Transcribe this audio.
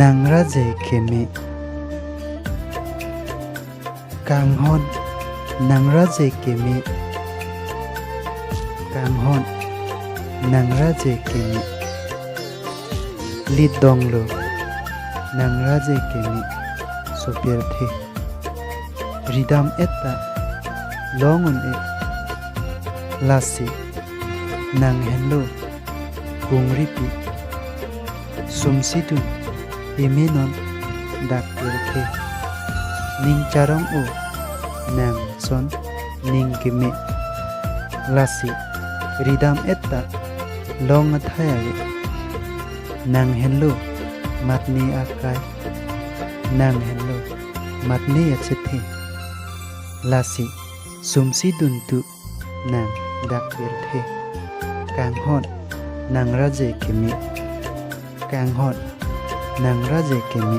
นางราเจเคมิกังฮอนนางราเจเคมิกังฮอนนางราเจเคมิลิดดองโลนางราเจเคมิโซเปียร์เทริดามเอตตาลองอนเอลาสินางเฮนโลกุงริปิสุมซิดุนเอเมนอนดักเปียร์เทนิงจารองโอนางซอนนิงกิเมลาสิริดามเอตตาลองอัทายาเกนางเฮนโลมัดนีอากายนางเฮนโลมัดนีอัจเทลาสิสุมซิดุนตุนางดักเปียร์เทกังฮอนนางราเจเคมิกังฮอนนางราเจเคมิ